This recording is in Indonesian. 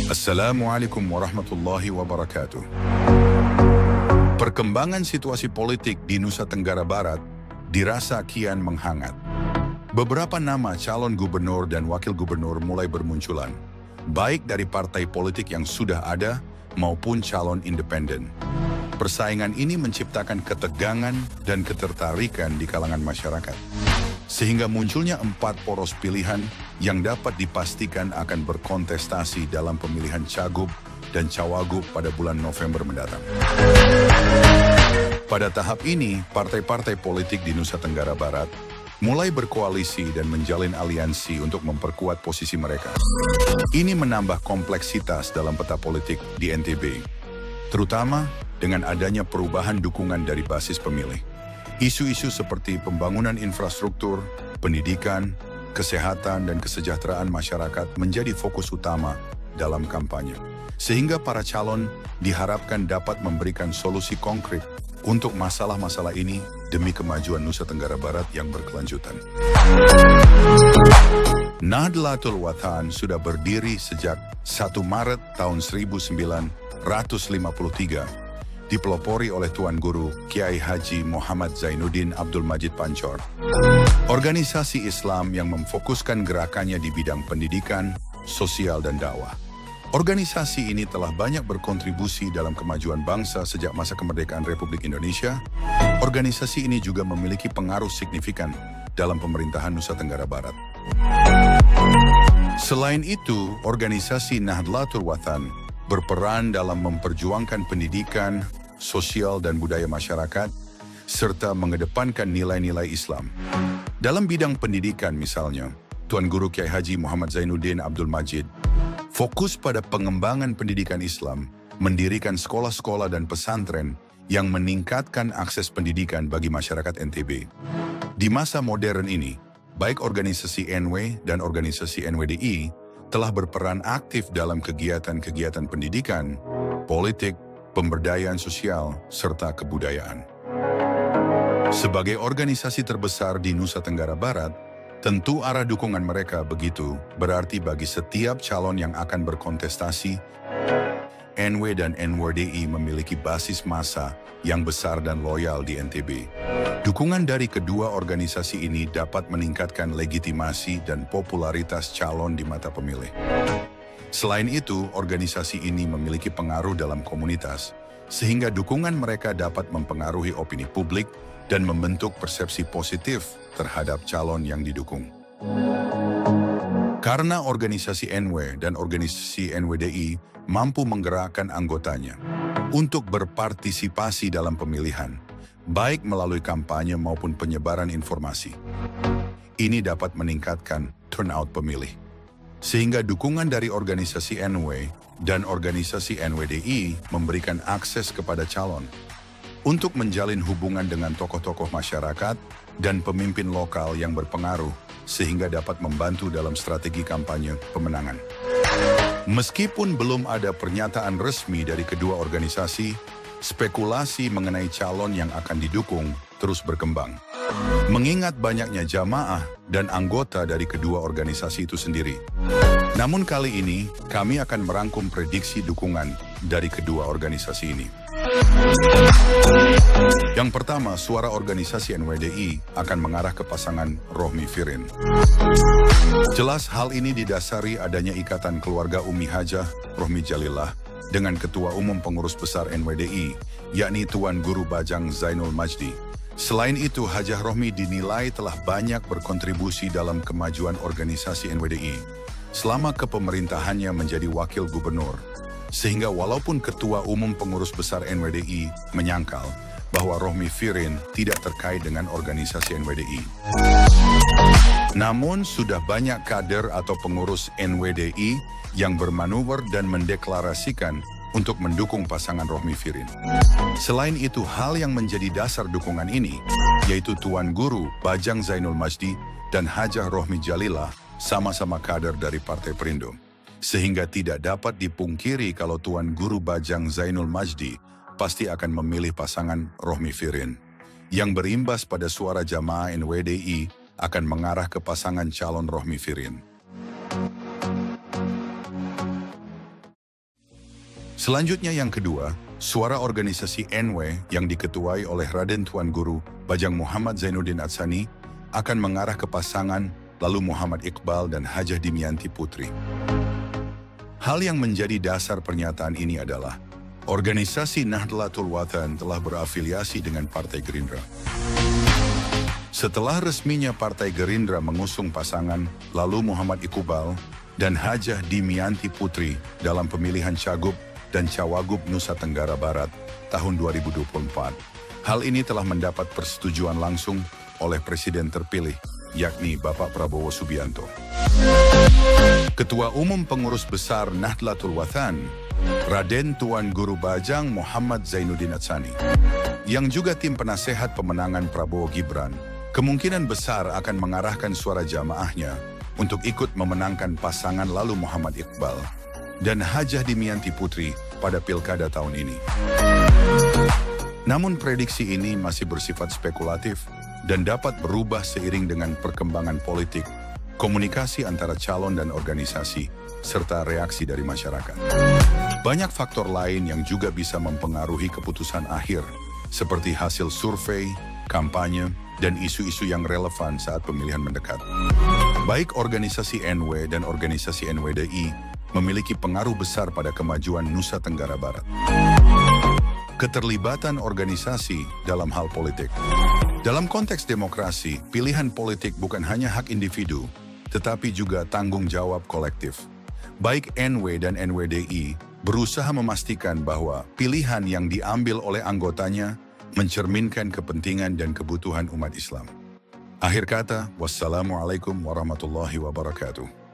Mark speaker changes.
Speaker 1: Assalamualaikum warahmatullahi wabarakatuh. Perkembangan situasi politik di Nusa Tenggara Barat dirasa kian menghangat. Beberapa nama calon gubernur dan wakil gubernur mulai bermunculan, baik dari partai politik yang sudah ada maupun calon independen. Persaingan ini menciptakan ketegangan dan ketertarikan di kalangan masyarakat, sehingga munculnya 4 poros pilihan yang dapat dipastikan akan berkontestasi dalam pemilihan cagup dan cawagup pada bulan November mendatang. Pada tahap ini, partai-partai politik di Nusa Tenggara Barat mulai berkoalisi dan menjalin aliansi untuk memperkuat posisi mereka. Ini menambah kompleksitas dalam peta politik di NTB, terutama dengan adanya perubahan dukungan dari basis pemilih. Isu-isu seperti pembangunan infrastruktur, pendidikan, kesehatan, dan kesejahteraan masyarakat menjadi fokus utama dalam kampanye, sehingga para calon diharapkan dapat memberikan solusi konkret untuk masalah-masalah ini demi kemajuan Nusa Tenggara Barat yang berkelanjutan. Nahdlatul Wathan sudah berdiri sejak 1 Maret tahun 1953, dipelopori oleh Tuan Guru Kiai Haji Muhammad Zainuddin Abdul Majid Pancor. Organisasi Islam yang memfokuskan gerakannya di bidang pendidikan, sosial, dan dakwah. Organisasi ini telah banyak berkontribusi dalam kemajuan bangsa sejak masa kemerdekaan Republik Indonesia. Organisasi ini juga memiliki pengaruh signifikan dalam pemerintahan Nusa Tenggara Barat. Selain itu, organisasi Nahdlatul Wathan berperan dalam memperjuangkan pendidikan, sosial, dan budaya masyarakat, serta mengedepankan nilai-nilai Islam. Dalam bidang pendidikan misalnya, Tuan Guru Kiai Haji Muhammad Zainuddin Abdul Majid fokus pada pengembangan pendidikan Islam, mendirikan sekolah-sekolah dan pesantren yang meningkatkan akses pendidikan bagi masyarakat NTB. Di masa modern ini, baik organisasi NW dan organisasi NWDI telah berperan aktif dalam kegiatan-kegiatan pendidikan, politik, pemberdayaan sosial, serta kebudayaan. Sebagai organisasi terbesar di Nusa Tenggara Barat, tentu arah dukungan mereka begitu berarti bagi setiap calon yang akan berkontestasi. NW dan NWDI memiliki basis massa yang besar dan loyal di NTB. Dukungan dari kedua organisasi ini dapat meningkatkan legitimasi dan popularitas calon di mata pemilih. Selain itu, organisasi ini memiliki pengaruh dalam komunitas, sehingga dukungan mereka dapat mempengaruhi opini publik dan membentuk persepsi positif terhadap calon yang didukung. Karena organisasi NW dan organisasi NWDI mampu menggerakkan anggotanya untuk berpartisipasi dalam pemilihan, baik melalui kampanye maupun penyebaran informasi. Ini dapat meningkatkan turnout pemilih, sehingga dukungan dari organisasi NW dan organisasi NWDI memberikan akses kepada calon untuk menjalin hubungan dengan tokoh-tokoh masyarakat dan pemimpin lokal yang berpengaruh, sehingga dapat membantu dalam strategi kampanye pemenangan. Meskipun belum ada pernyataan resmi dari kedua organisasi, spekulasi mengenai calon yang akan didukung terus berkembang. Mengingat banyaknya jamaah dan anggota dari kedua organisasi itu sendiri. Namun kali ini, kami akan merangkum prediksi dukungan dari kedua organisasi ini. Yang pertama, suara organisasi NWDI akan mengarah ke pasangan Rohmi Firin. Jelas hal ini didasari adanya ikatan keluarga Umi Hajah Rohmi Jalillah dengan Ketua Umum Pengurus Besar NWDI, yakni Tuan Guru Bajang Zainul Majdi. Selain itu, Hajah Rohmi dinilai telah banyak berkontribusi dalam kemajuan organisasi NWDI selama kepemerintahannya menjadi wakil gubernur. Sehingga walaupun Ketua Umum Pengurus Besar NWDI menyangkal bahwa Rohmi Firin tidak terkait dengan organisasi NWDI. Namun sudah banyak kader atau pengurus NWDI yang bermanuver dan mendeklarasikan untuk mendukung pasangan Rohmi Firin. Selain itu, hal yang menjadi dasar dukungan ini, yaitu Tuan Guru Bajang Zainul Majdi dan Hajah Rohmi Jalillah sama-sama kader dari Partai Perindo. Sehingga tidak dapat dipungkiri kalau Tuan Guru Bajang Zainul Majdi pasti akan memilih pasangan Rohmi Firin. Yang berimbas pada suara jamaah NWDI akan mengarah ke pasangan calon Rohmi Firin. Selanjutnya yang kedua, suara organisasi NW yang diketuai oleh Raden Tuan Guru Bajang Muhammad Zainuddin Atsani akan mengarah ke pasangan lalu Muhammad Iqbal dan Hajah Dimianti Putri. Hal yang menjadi dasar pernyataan ini adalah organisasi Nahdlatul Wathan telah berafiliasi dengan Partai Gerindra. Setelah resminya Partai Gerindra mengusung pasangan lalu Muhammad Iqbal dan Hajah Dimianti Putri dalam pemilihan Cagup dan Cawagup Nusa Tenggara Barat tahun 2024. Hal ini telah mendapat persetujuan langsung oleh Presiden terpilih, yakni Bapak Prabowo Subianto. Ketua Umum Pengurus Besar Nahdlatul Wathan, Raden Tuan Guru Bajang Muhammad Zainuddin Atsani, yang juga tim penasehat pemenangan Prabowo Gibran, kemungkinan besar akan mengarahkan suara jamaahnya untuk ikut memenangkan pasangan lalu Muhammad Iqbal dan Hajah Dimianti Putri pada pilkada tahun ini. Namun prediksi ini masih bersifat spekulatif dan dapat berubah seiring dengan perkembangan politik, komunikasi antara calon dan organisasi, serta reaksi dari masyarakat. Banyak faktor lain yang juga bisa mempengaruhi keputusan akhir, seperti hasil survei, kampanye, dan isu-isu yang relevan saat pemilihan mendekat. Baik organisasi NW dan organisasi NWDI memiliki pengaruh besar pada kemajuan Nusa Tenggara Barat. Keterlibatan organisasi dalam hal politik. Dalam konteks demokrasi, pilihan politik bukan hanya hak individu, tetapi juga tanggung jawab kolektif. Baik NW dan NWDI berusaha memastikan bahwa pilihan yang diambil oleh anggotanya mencerminkan kepentingan dan kebutuhan umat Islam. Akhir kata, wassalamualaikum warahmatullahi wabarakatuh.